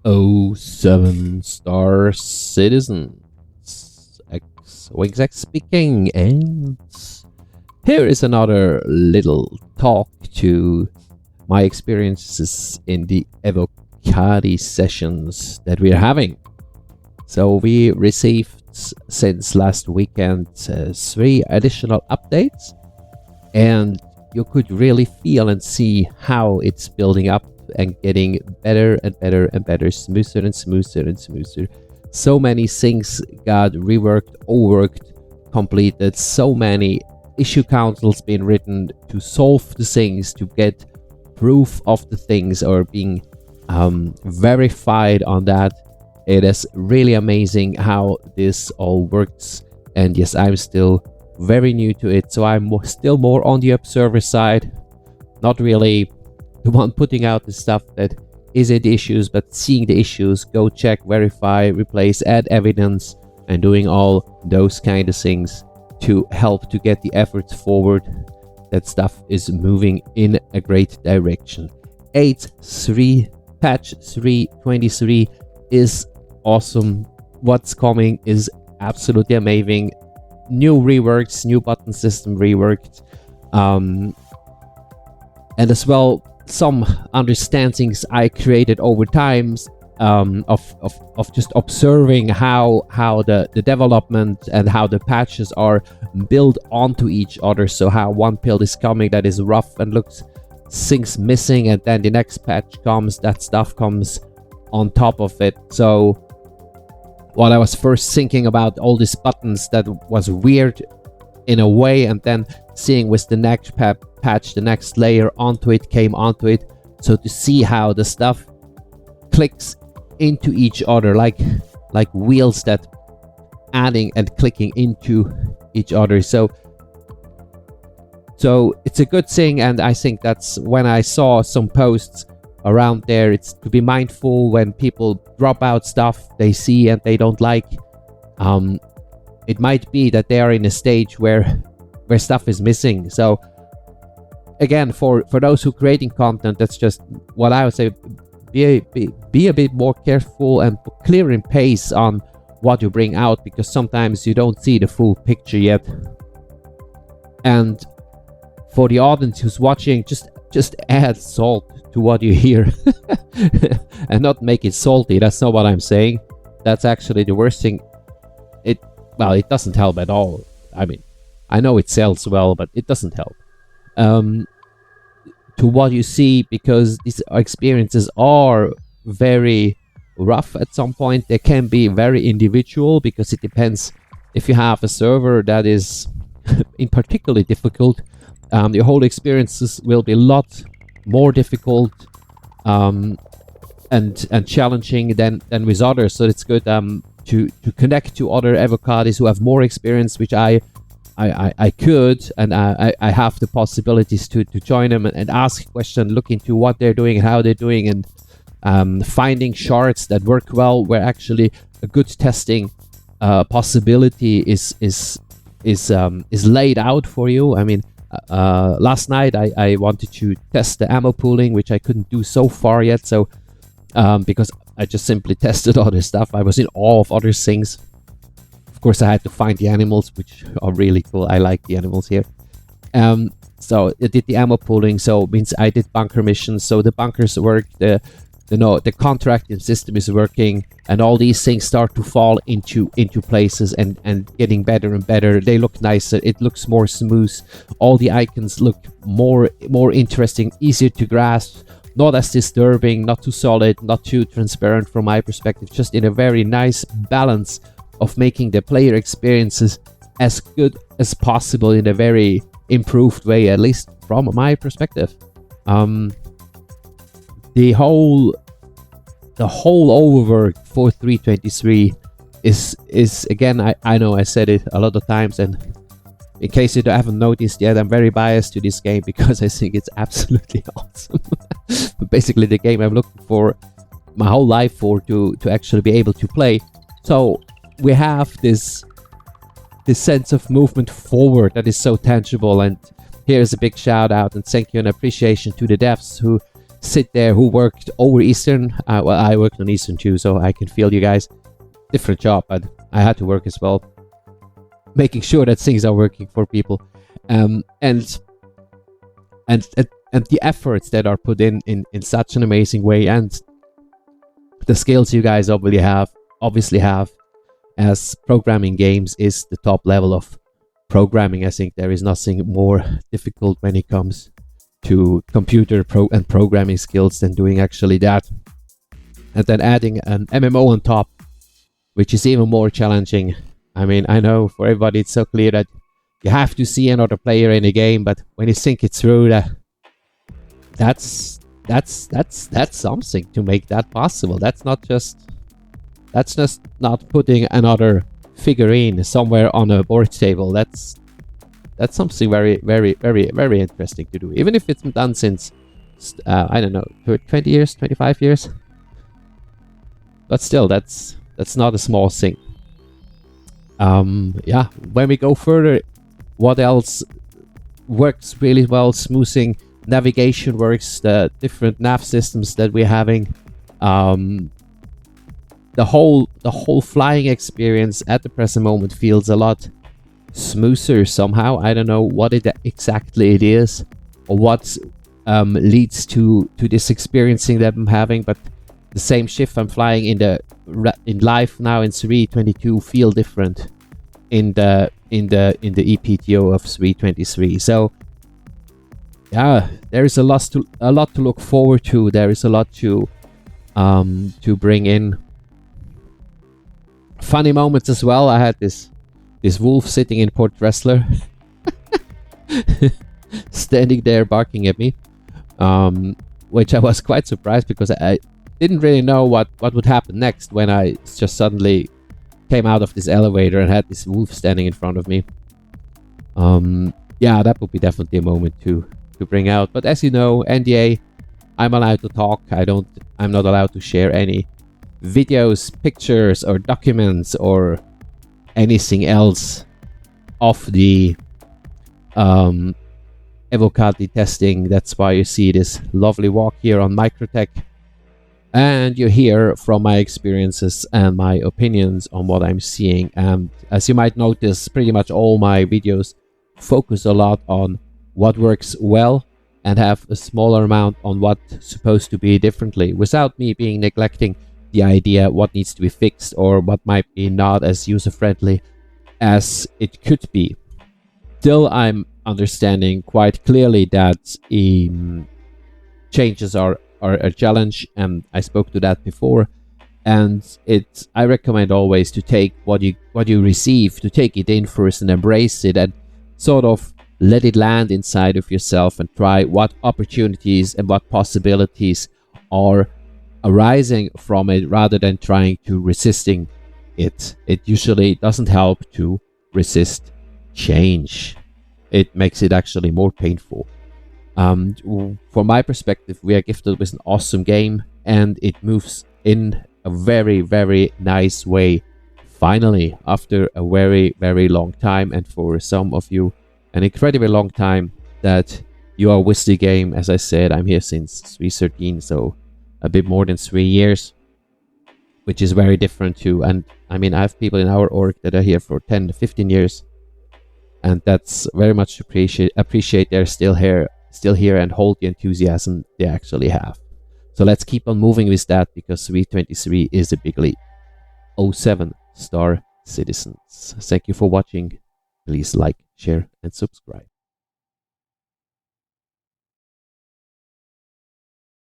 07 Star Citizens. X speaking, and here is another little talk to my experiences in the evocati sessions that we're having. So we received since last weekend 3 additional updates, and you could really feel and see how it's building up and getting better and better and better, smoother and smoother and smoother. So many things got reworked, overworked, completed. So many issue councils being written to solve the things, to get proof of the things or being verified on that. It is really amazing how this all works. And yes, I'm still very new to it, so I'm still more on the observer side, not really the one putting out the stuff that isn't issues, but seeing the issues, go check, verify, replace, add evidence, and doing all those kind of things to help to get the efforts forward. That stuff is moving in a great direction. 8.3 patch 3.23 is awesome. What's coming is absolutely amazing. New reworks, new button system reworked, and as well some understandings I created over time of just observing how the development and how the patches are built onto each other. So how one build is coming that is rough and looks things missing, and then the next patch comes, that stuff comes on top of it. So while I was first thinking about all these buttons, that was weird in a way, and then seeing with the next patch, the next layer came onto it. So to see how the stuff clicks into each other, like wheels that adding and clicking into each other. So it's a good thing, and I think that's when I saw some posts around there. It's to be mindful when people drop out stuff they see and they don't like. It might be that they are in a stage where stuff is missing. So again, for those who creating content, that's just what I would say. Be a bit more careful and clear in pace on what you bring out, because sometimes you don't see the full picture yet. And for the audience who's watching, just add salt to what you hear and not make it salty. That's not what I'm saying. That's actually the worst thing. It doesn't help at all. I mean, I know it sells well, but it doesn't help to what you see, because these experiences are very rough at some point. They can be very individual, because it depends. If you have a server that is in particularly difficult, your whole experiences will be a lot more difficult and challenging than with others. So it's good to connect to other avocatis who have more experience, which I could, and I have the possibilities to join them and ask questions, look into what they're doing, how they're doing, and finding shards that work well, where actually a good testing possibility is laid out for you. I mean, last night I wanted to test the ammo pooling, which I couldn't do so far yet. So because I just simply tested other stuff, I was in awe of other things. Of course, I had to find the animals, which are really cool. I like the animals here. So I did the ammo pooling, so it means I did bunker missions. So the bunkers work, the contracting system is working, and all these things start to fall into places and getting better and better. They look nicer. It looks more smooth. All the icons look more interesting, easier to grasp, not as disturbing, not too solid, not too transparent from my perspective. Just in a very nice balance of making the player experiences as good as possible in a very improved way, at least from my perspective. The whole overwork for 3.23 is again, I know I said it a lot of times, and in case you haven't noticed yet, I'm very biased to this game because I think it's absolutely awesome. Basically the game I'm looking for my whole life for to actually be able to play. So we have this sense of movement forward that is so tangible, and here's a big shout out and thank you and appreciation to the devs who sit there who worked over Eastern. Well, I worked on Eastern too, so I can feel you guys. Different job, but I had to work as well, making sure that things are working for people, and the efforts that are put in such an amazing way, and the skills you guys obviously have as programming games is the top level of programming. I think there is nothing more difficult when it comes to computer and programming skills than doing actually that. And then adding an MMO on top, which is even more challenging. I mean, I know for everybody it's so clear that you have to see another player in a game, but when you think it through, that's something to make that possible. That's just not putting another figurine somewhere on a board table. That's something very, very, very, very interesting to do. Even if it's done since, I don't know, 20 years, 25 years. But still, that's not a small thing. Yeah, when we go further, what else works really well? Smoothing, navigation works, the different nav systems that we're having. The whole flying experience at the present moment feels a lot smoother somehow. I don't know what exactly it is, or what leads to this experiencing that I'm having, but the same shift I'm flying in life now in 322 feel different in the ePTU of 323. So yeah, there is a lot to look forward to. There is a lot to bring in. Funny moments as well. I had this wolf sitting in Port Wrestler, standing there barking at me, which I was quite surprised because I didn't really know what would happen next when I just suddenly came out of this elevator and had this wolf standing in front of me. Yeah, that would be definitely a moment to bring out. But as you know, NDA, I'm allowed to talk. I'm not allowed to share any videos, pictures, or documents, or anything else of the evocati-testing. That's why you see this lovely walk here on Microtech, and you hear from my experiences and my opinions on what I'm seeing. And as you might notice, pretty much all my videos focus a lot on what works well and have a smaller amount on what's supposed to be differently, without me being neglecting the idea what needs to be fixed or what might be not as user-friendly as it could be. Still, I'm understanding quite clearly that changes are a challenge, and I spoke to that before. And I recommend always to take what you receive, to take it in first and embrace it, and sort of let it land inside of yourself and try what opportunities and what possibilities are arising from it, rather than trying to resisting it. It usually doesn't help to resist change. It makes it actually more painful. From my perspective, we are gifted with an awesome game, and it moves in a very, very nice way. Finally, after a very, very long time, and for some of you, an incredibly long time that you are with the game. As I said, I'm here since 313, so a bit more than 3 years, which is very different too. And I mean, I have people in our org that are here for 10 to 15 years, and that's very much appreciate they're still here and hold the enthusiasm they actually have. So let's keep on moving with that, because 323 is a big leap. 07 Star Citizens. Thank you for watching. Please like, share, and subscribe.